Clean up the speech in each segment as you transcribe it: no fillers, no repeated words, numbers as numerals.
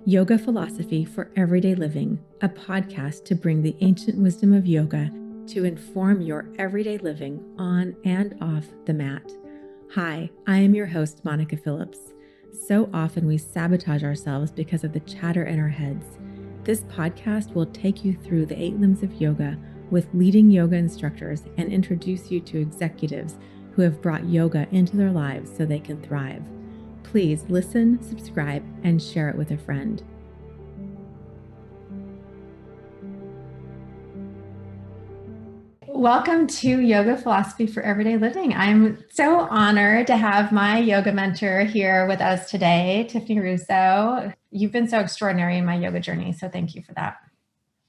Yoga Philosophy for Everyday Living, a podcast to bring the ancient wisdom of yoga to inform your everyday living on and off the mat. Hi, I am your host, Monica Phillips. So often we sabotage ourselves because of the chatter in our heads. This podcast will take you through the 8 limbs of yoga with leading yoga instructors and introduce you to executives who have brought yoga into their lives so they can thrive. Please listen, subscribe, and share it with a friend. Welcome to Yoga Philosophy for Everyday Living. I'm so honored to have my yoga mentor here with us today, Tiffany Russo. You've been so extraordinary in my yoga journey, so thank you for that.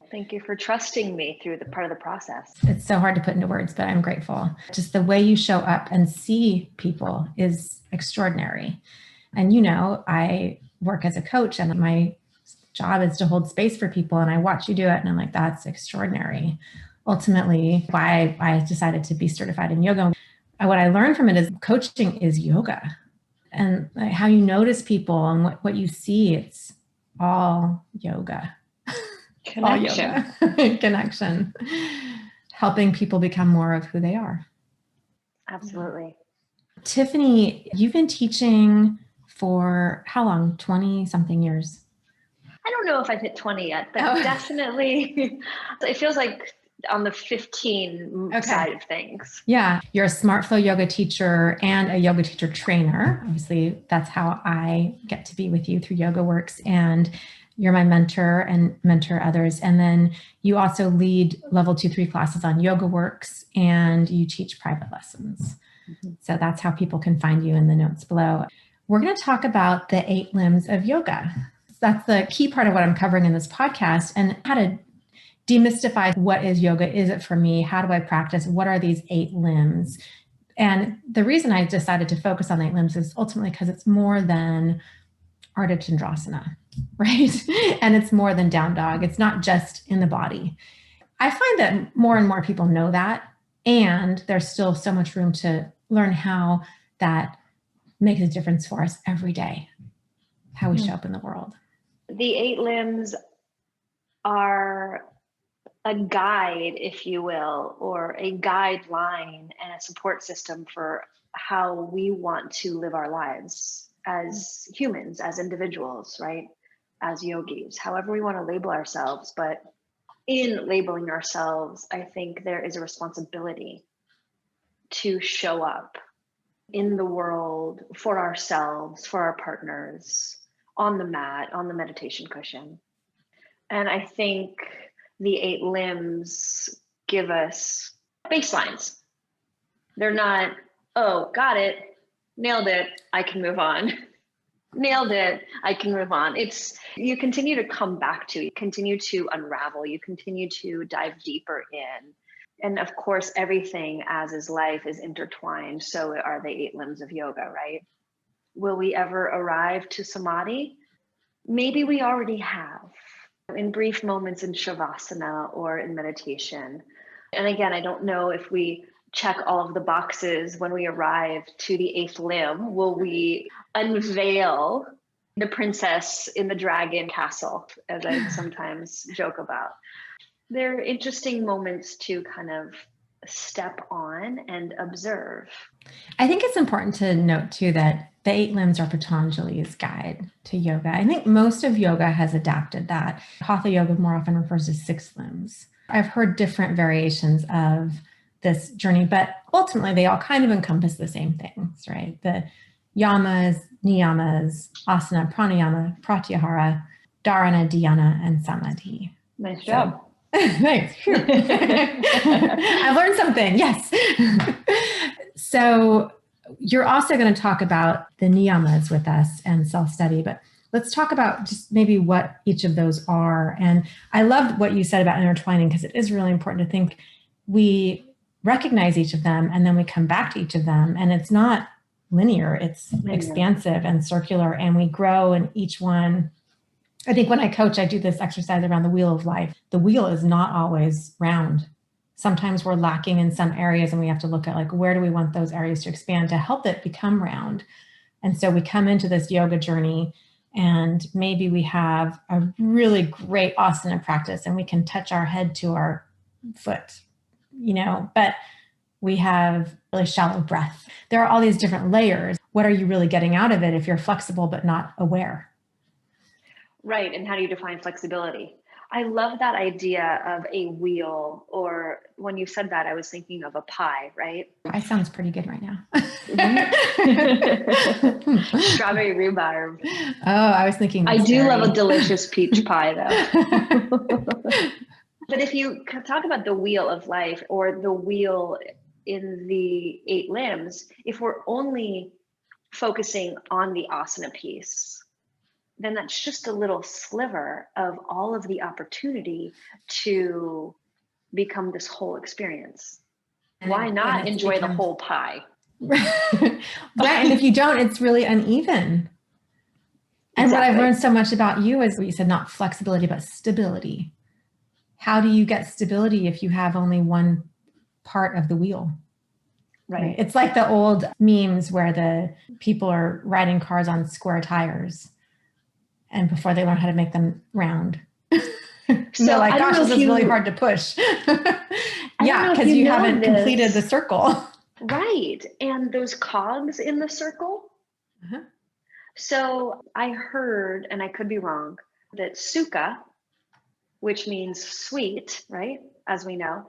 Thank you for trusting me through the part of the process. It's so hard to put into words, but I'm grateful. Just the way you show up and see people is extraordinary. And you know, I work as a coach and my job is to hold space for people, and I watch you do it and I'm like, that's extraordinary. Ultimately, why I decided to be certified in yoga. What I learned from it is coaching is yoga, and how you notice people and what you see, it's all yoga. Connection. All yoga. Connection. Helping people become more of who they are. Absolutely. Tiffany, you've been teaching for how long? 20 something years? I don't know if I've hit 20 yet, but definitely it feels like on the 15 side of things. Yeah. You're a SmartFlow yoga teacher and a yoga teacher trainer. Obviously, that's how I get to be with you through Yoga Works. And you're my mentor and mentor others. And then you also lead level 2-3 classes on Yoga Works, and you teach private lessons. Mm-hmm. So that's how people can find you in the notes below. We're going to talk about the 8 limbs of yoga. That's the key part of what I'm covering in this podcast, and how to demystify what is yoga. Is it for me? How do I practice? What are these 8 limbs? And the reason I decided to focus on 8 limbs is ultimately because it's more than Ardha Chandrasana, right? And it's more than down dog. It's not just in the body. I find that more and more people know that, and there's still so much room to learn how that makes a difference for us every day, how we show up in the world. The 8 limbs are a guide, if you will, or a guideline and a support system for how we want to live our lives as humans, as individuals, right? As yogis, however we want to label ourselves. But in labeling ourselves, I think there is a responsibility to show up in the world for ourselves, for our partners, on the mat, on the meditation cushion. And I think the 8 limbs give us baselines. They're not, oh, got it, nailed it, I can move on. Nailed it, I can move on. It's, you continue to come back to, you continue to unravel, you continue to dive deeper in. And of course, everything as is life is intertwined. So are the 8 limbs of yoga, right? Will we ever arrive to Samadhi? Maybe we already have in brief moments in Shavasana or in meditation. And again, I don't know if we check all of the boxes when we arrive to the 8th limb. Will we unveil the princess in the dragon castle, as I sometimes joke about? They're interesting moments to kind of step on and observe. I think it's important to note too that the 8 limbs are Patanjali's guide to yoga. I think most of yoga has adapted that. Hatha yoga more often refers to 6 limbs. I've heard different variations of this journey, but ultimately they all kind of encompass the same things, right? The Yamas, Niyamas, Asana, Pranayama, Pratyahara, Dharana, Dhyana, and Samadhi. Nice job. Thanks. I've learned something. Yes. So you're also going to talk about the niyamas with us and self-study, but let's talk about just maybe what each of those are. And I loved what you said about intertwining, because it is really important to think we recognize each of them and then we come back to each of them. And it's not linear, it's expansive and circular, and we grow in each one. I think when I coach, I do this exercise around the wheel of life. The wheel is not always round. Sometimes we're lacking in some areas, and we have to look at, like, where do we want those areas to expand to help it become round? And so we come into this yoga journey And maybe we have a really great asana practice and we can touch our head to our foot, but we have really shallow breath. There are all these different layers. What are you really getting out of it if you're flexible but not aware? Right. And how do you define flexibility? I love that idea of a wheel, or when you said that, I was thinking of a pie, right? Pie sounds pretty good right now. Strawberry rhubarb. Oh, I was thinking. I do love a delicious peach pie though. But if you talk about the wheel of life or the wheel in the 8 limbs, if we're only focusing on the asana piece, then that's just a little sliver of all of the opportunity to become this whole experience. Why not enjoy the whole pie? Right. And if you don't, it's really uneven. And what I've learned so much about you is what you said, not flexibility, but stability. How do you get stability if you have only one part of the wheel? Right. It's like the old memes where the people are riding cars on square tires. And before they learn how to make them round. So they're like, gosh, this is really hard to push. Yeah, because you haven't completed the circle. Right. And those cogs in the circle. Uh-huh. So I heard, and I could be wrong, that sukha, which means sweet, right? As we know,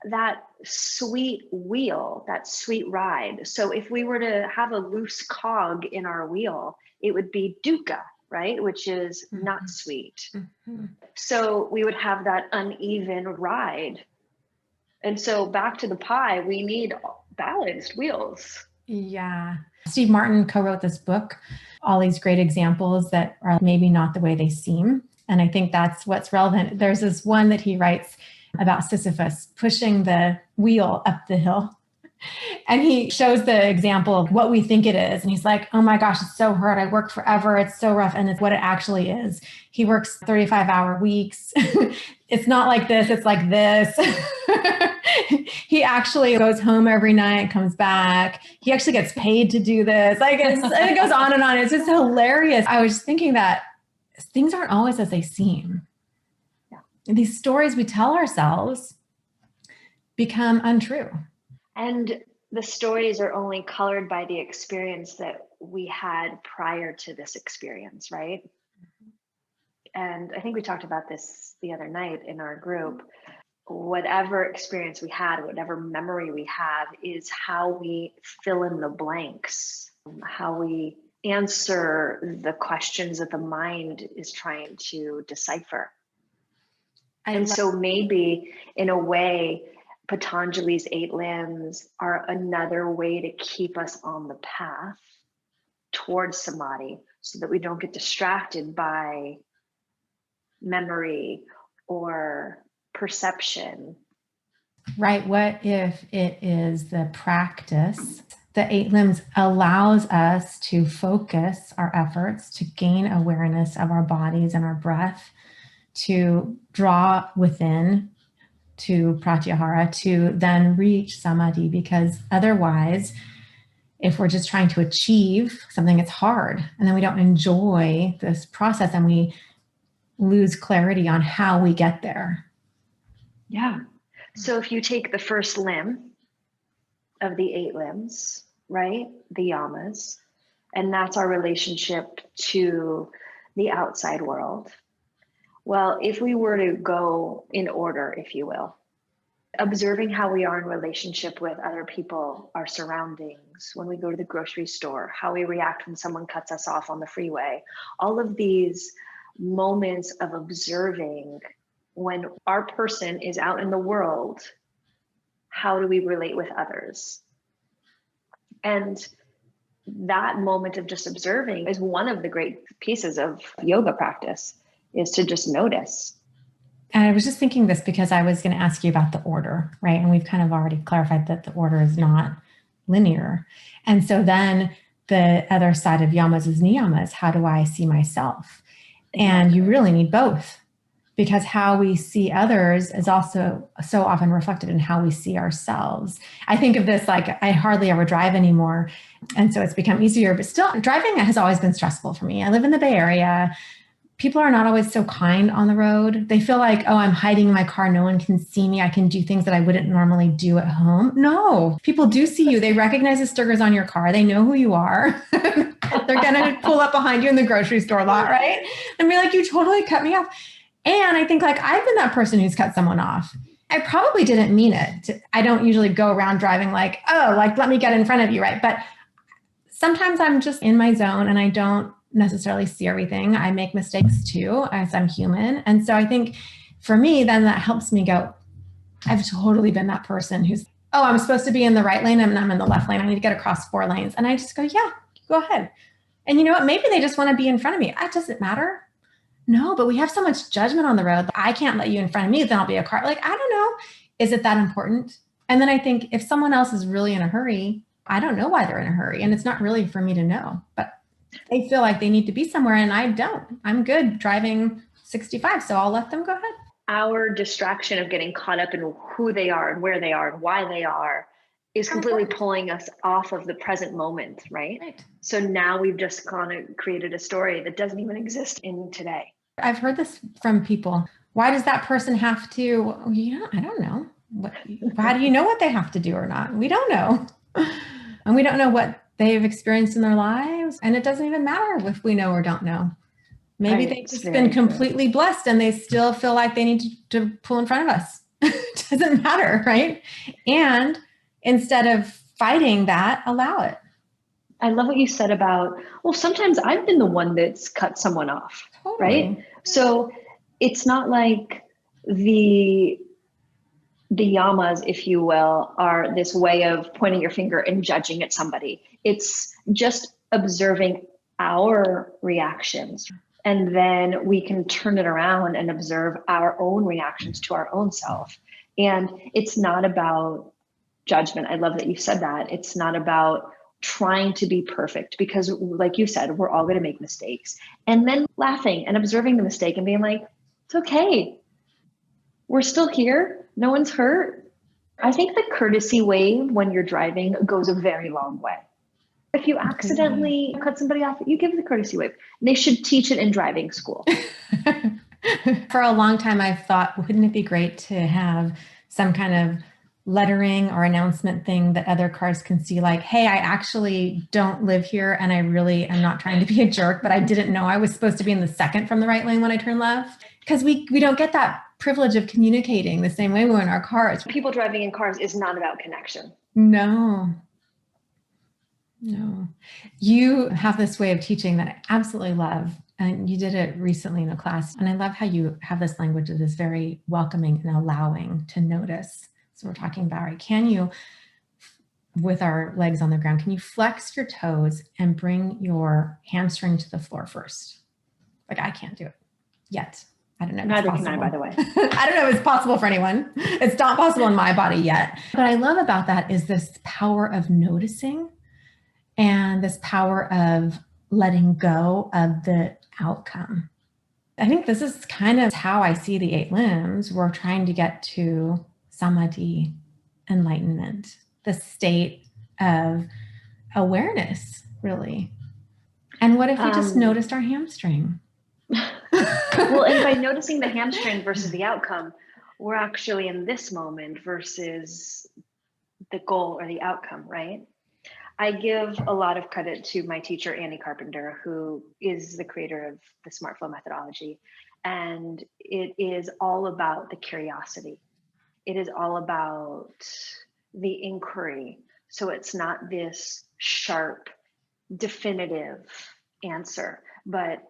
that sweet wheel, that sweet ride. So if we were to have a loose cog in our wheel, it would be dukkha, right? Which is not sweet. Mm-hmm. So we would have that uneven ride. And so back to the pie, we need balanced wheels. Yeah. Steve Martin co-wrote this book, all these great examples that are maybe not the way they seem. And I think that's what's relevant. There's this one that he writes about Sisyphus pushing the wheel up the hill. And he shows the example of what we think it is. And he's like, oh my gosh, it's so hard. I work forever. It's so rough. And it's what it actually is. He works 35-hour weeks. It's not like this. It's like this. He actually goes home every night, comes back. He actually gets paid to do this. Like and it goes on and on. It's just hilarious. I was thinking that things aren't always as they seem. Yeah. These stories we tell ourselves become untrue. And the stories are only colored by the experience that we had prior to this experience, right? And I think we talked about this the other night in our group. Whatever experience we had, whatever memory we have, is how we fill in the blanks, how we answer the questions that the mind is trying to decipher. And so maybe in a way, Patanjali's 8 limbs are another way to keep us on the path towards samadhi so that we don't get distracted by memory or perception. Right. What if it is the practice? The 8 limbs allows us to focus our efforts to gain awareness of our bodies and our breath, to draw within to Pratyahara, to then reach Samadhi, because otherwise, if we're just trying to achieve something, it's hard. And then we don't enjoy this process and we lose clarity on how we get there. Yeah. So if you take the first limb of the 8 limbs, right? The Yamas, and that's our relationship to the outside world. Well, if we were to go in order, if you will, observing how we are in relationship with other people, our surroundings, when we go to the grocery store, how we react when someone cuts us off on the freeway, all of these moments of observing when our person is out in the world, how do we relate with others? And that moment of just observing is one of the great pieces of yoga practice, is to just notice. And I was just thinking this because I was going to ask you about the order, right? And we've kind of already clarified that the order is not linear. And so then the other side of yamas is niyamas. How do I see myself? And you really need both. because how we see others is also so often reflected in how we see ourselves. I think of this like I hardly ever drive anymore. And so it's become easier, but still driving has always been stressful for me. I live in the Bay Area. People are not always so kind on the road. They feel like, oh, I'm hiding in my car. No one can see me. I can do things that I wouldn't normally do at home. No, people do see you. They recognize the stickers on your car. They know who you are. They're going to pull up behind you in the grocery store lot, right? And be like, you totally cut me off. And I think like I've been that person who's cut someone off. I probably didn't mean it. I don't usually go around driving like, oh, like, let me get in front of you, right? But sometimes I'm just in my zone and I don't necessarily see everything. I make mistakes too, as I'm human. And so I think for me, then that helps me go, I've totally been that person who's, oh, I'm supposed to be in the right lane and I'm in the left lane. I need to get across 4 lanes. And I just go, yeah, go ahead. And you know what? Maybe they just want to be in front of me. That doesn't matter. No, but we have so much judgment on the road. I can't let you in front of me. Then I'll be a car. Like, I don't know. Is it that important? And then I think if someone else is really in a hurry, I don't know why they're in a hurry. And it's not really for me to know, but they feel like they need to be somewhere and I don't. I'm good driving 65, so I'll let them go ahead. Our distraction of getting caught up in who they are and where they are and why they are is completely pulling us off of the present moment, right? So now we've just created a story that doesn't even exist in today. I've heard this from people. Why does that person have to, I don't know. How do you know what they have to do or not? We don't know. And we don't know what they've experienced in their lives. And it doesn't even matter if we know or don't know. Maybe they've just been completely blessed and they still feel like they need to pull in front of us. It doesn't matter, right? And instead of fighting that, allow it. I love what you said about, well, sometimes I've been the one that's cut someone off, right? So it's not like the yamas, if you will, are this way of pointing your finger and judging at somebody. It's just observing our reactions. And then we can turn it around and observe our own reactions to our own self. And it's not about judgment. I love that you said that. It's not about trying to be perfect because like you said, we're all going to make mistakes. And then laughing and observing the mistake and being like, it's okay. We're still here. No one's hurt. I think the courtesy wave when you're driving goes a very long way. If you accidentally cut somebody off, you give the courtesy wave. They should teach it in driving school. For a long time, I've thought, wouldn't it be great to have some kind of lettering or announcement thing that other cars can see, like, hey, I actually don't live here and I really am not trying to be a jerk, but I didn't know I was supposed to be in the second from the right lane when I turn left. Because we don't get that privilege of communicating the same way we're in our cars. People driving in cars is not about connection. No. You have this way of teaching that I absolutely love. And you did it recently in a class. And I love how you have this language that is very welcoming and allowing to notice. So we're talking about, right, can you, with our legs on the ground, can you flex your toes and bring your hamstring to the floor first? Like, I can't do it yet. I don't know. Neither can I, by the way. I don't know if it's possible for anyone. It's not possible in my body yet. What I love about that is this power of noticing and this power of letting go of the outcome. I think this is kind of how I see the 8 limbs. We're trying to get to Samadhi, enlightenment, the state of awareness, really. And what if we just noticed our hamstring? Well, and by noticing the hamstring versus the outcome, we're actually in this moment versus the goal or the outcome, right? I give a lot of credit to my teacher, Annie Carpenter, who is the creator of the SmartFlow methodology. And it is all about the curiosity. It is all about the inquiry. So it's not this sharp, definitive answer, but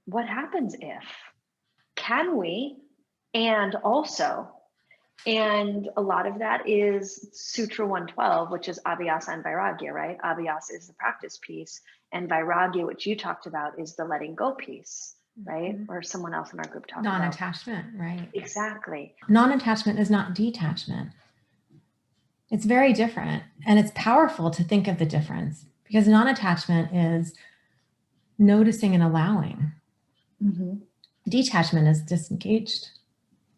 what happens if? Can we? And also, and a lot of that is Sutra 112, which is Abhyasa and Vairagya, right? Abhyasa is the practice piece, and Vairagya, which you talked about, is the letting go piece, right? Mm-hmm. Or someone else in our group talked about. Non-attachment, right? Exactly. Non-attachment is not detachment. It's very different. And it's powerful to think of the difference because non-attachment is noticing and allowing. Mm-hmm. Detachment is disengaged.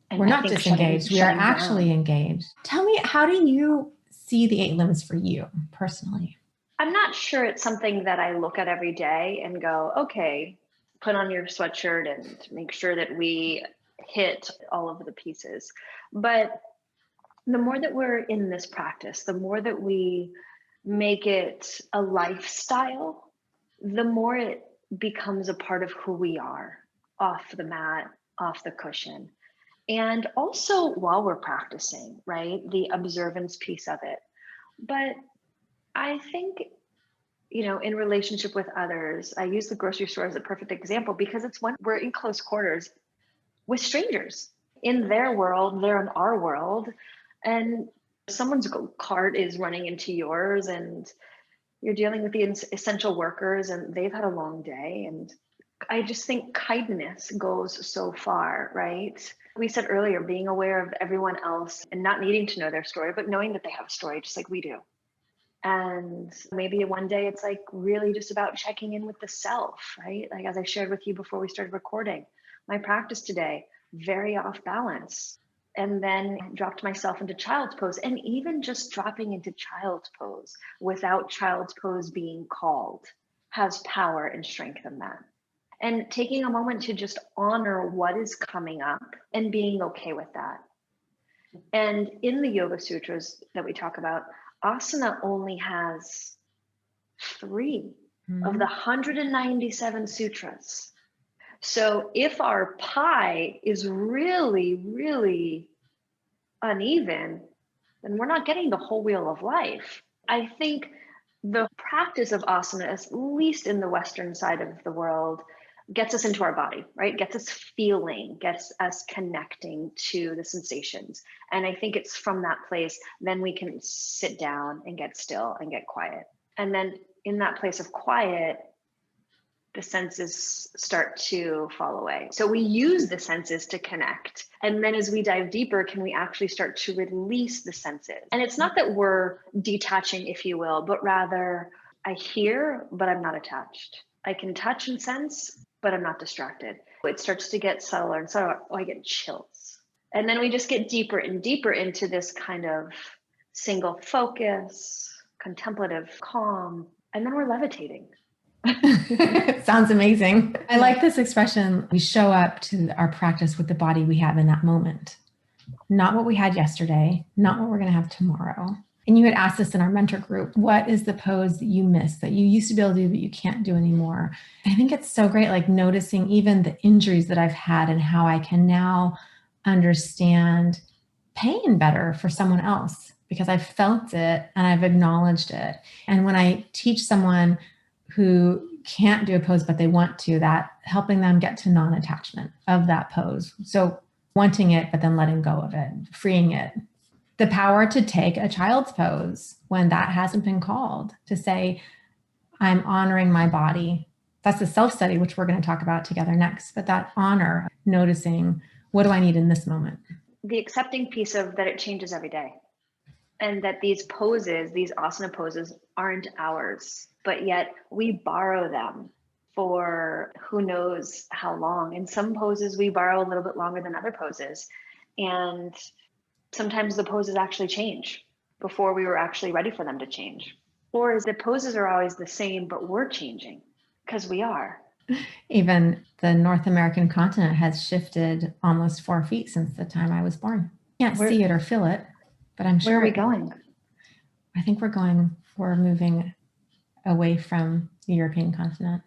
And We're I not think disengaged. We are shutting actually down. engaged. Tell me, how do you see the 8 limbs for you personally? I'm not sure it's something that I look at every day and go, okay, put on your sweatshirt and make sure that we hit all of the pieces. But the more that we're in this practice, the more that we make it a lifestyle, the more it becomes a part of who we are off the mat, off the cushion. And also while we're practicing, right? The observance piece of it. But I think, in relationship with others, I use the grocery store as a perfect example because it's when we're in close quarters with strangers. In their world, they're in our world, and someone's cart is running into yours, and you're dealing with the essential workers, and they've had a long day. And I just think kindness goes so far, right? We said earlier, being aware of everyone else and not needing to know their story, but knowing that they have a story just like we do. And maybe one day it's like really just about checking in with the self, right? Like as I shared with you before we started recording, my practice today, very off balance. And then dropped myself into child's pose. And even just dropping into child's pose without child's pose being called has power and strength in that. And taking a moment to just honor what is coming up and being okay with that. And in the Yoga Sutras that we talk about, asana only has 3 of the 197 sutras. So if our pie is really, really uneven, then we're not getting the whole wheel of life. I think the practice of asana, at least in the Western side of the world, gets us into our body, right? Gets us feeling, gets us connecting to the sensations. And I think it's from that place, then we can sit down and get still and get quiet. And then in that place of quiet, the senses start to fall away. So we use the senses to connect. And then as we dive deeper, can we actually start to release the senses? And it's not that we're detaching, if you will, but rather I hear, but I'm not attached. I can touch and sense, but I'm not distracted. It starts to get subtler and subtler. Oh, I get chills. And then we just get deeper and deeper into this kind of single focus, contemplative calm, and then we're levitating. Sounds amazing. I like this expression. We show up to our practice with the body we have in that moment, not what we had yesterday, not what we're going to have tomorrow. And you had asked us in our mentor group, what is the pose that you miss that you used to be able to do, but you can't do anymore? I think it's so great, like noticing even the injuries that I've had and how I can now understand pain better for someone else because I've felt it and I've acknowledged it. And when I teach someone who can't do a pose, but they want to, that helping them get to non-attachment of that pose. So wanting it, but then letting go of it, freeing it. The power to take a child's pose when that hasn't been called, to say, I'm honoring my body. That's the self-study, which we're going to talk about together next. But that honor, noticing, what do I need in this moment? The accepting piece of that it changes every day. And that these poses, these asana poses, aren't ours, but yet we borrow them for who knows how long. In some poses, we borrow a little bit longer than other poses. And sometimes the poses actually change before we were actually ready for them to change. Or the poses are always the same, but we're changing because we are. Even the North American continent has shifted almost 4 feet since the time I was born. Can't see it or feel it, but I'm sure. Where are we going? I think we're moving away from the European continent.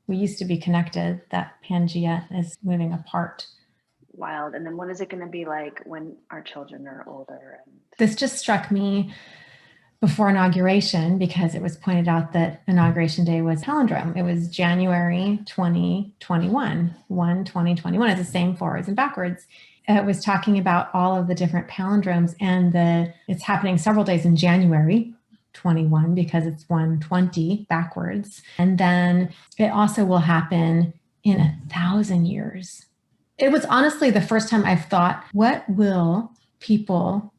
We used to be connected. That Pangea is moving apart. Wild. And then what is it going to be like when our children are older? This just struck me before inauguration because it was pointed out that inauguration day was palindrome. It was January 2021, 1/2021. It's the same forwards and backwards. It was talking about all of the different palindromes, and it's happening several days in January 21 because it's 1/20 backwards. And then it also will happen in 1,000 years. It was honestly the first time I've thought, what will people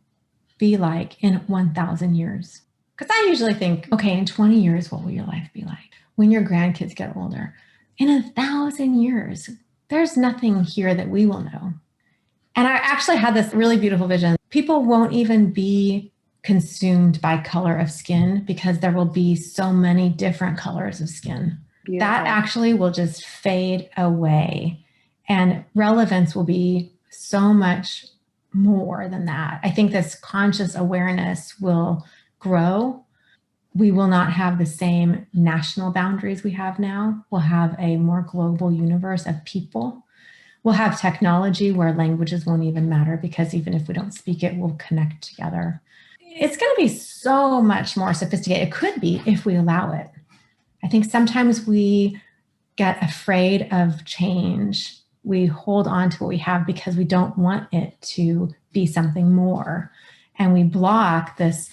be like in 1,000 years? Because I usually think, okay, in 20 years, what will your life be like? When your grandkids get older? In 1,000 years, there's nothing here that we will know. And I actually had this really beautiful vision. People won't even be consumed by color of skin because there will be so many different colors of skin. Beautiful. That actually will just fade away, and relevance will be so much more than that. I think this conscious awareness will grow. We will not have the same national boundaries we have now. We'll have a more global universe of people. We'll have technology where languages won't even matter, because even if we don't speak it, we'll connect together. It's going to be so much more sophisticated. It could be if we allow it. I think sometimes we get afraid of change. We hold on to what we have because we don't want it to be something more. And we block this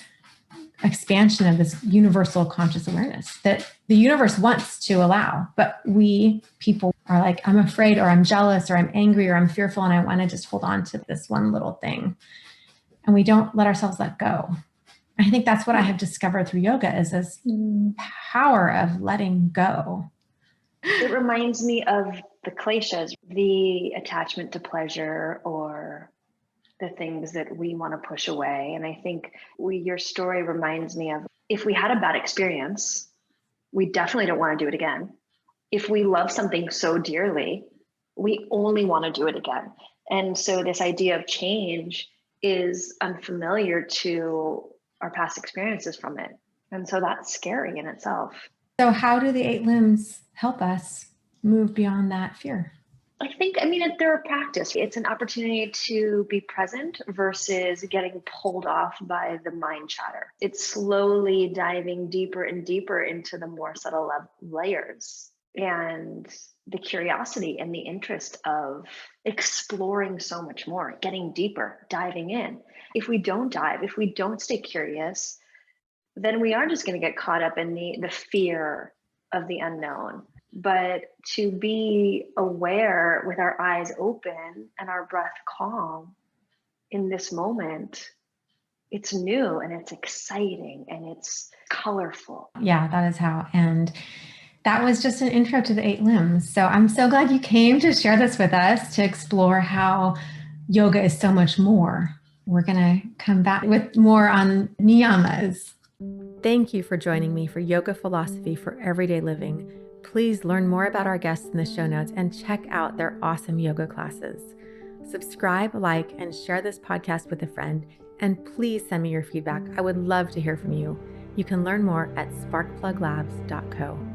expansion of this universal conscious awareness that the universe wants to allow. But we people are like, I'm afraid, or I'm jealous, or I'm angry, or I'm fearful, and I want to just hold on to this one little thing. And we don't let ourselves let go. I think that's what I have discovered through yoga, is this power of letting go. It reminds me of the kleshas, the attachment to pleasure, or the things that we want to push away. And I think your story reminds me of, if we had a bad experience, we definitely don't want to do it again. If we love something so dearly, we only want to do it again. And so this idea of change is unfamiliar to our past experiences from it. And so that's scary in itself. So how do the 8 limbs help us move beyond that fear? I mean, they're a practice. It's an opportunity to be present versus getting pulled off by the mind chatter. It's slowly diving deeper and deeper into the more subtle layers, and the curiosity and the interest of exploring so much more, getting deeper, diving in. If we don't dive, if we don't stay curious, then we are just going to get caught up in the fear of the unknown. But to be aware with our eyes open and our breath calm in this moment, it's new and it's exciting and it's colorful. Yeah, that is how. And that was just an intro to the 8 limbs. So I'm so glad you came to share this with us, to explore how yoga is so much more. We're going to come back with more on niyamas. Thank you for joining me for Yoga Philosophy for Everyday Living. Please learn more about our guests in the show notes and check out their awesome yoga classes. Subscribe, like, and share this podcast with a friend. And please send me your feedback. I would love to hear from you. You can learn more at sparkpluglabs.co.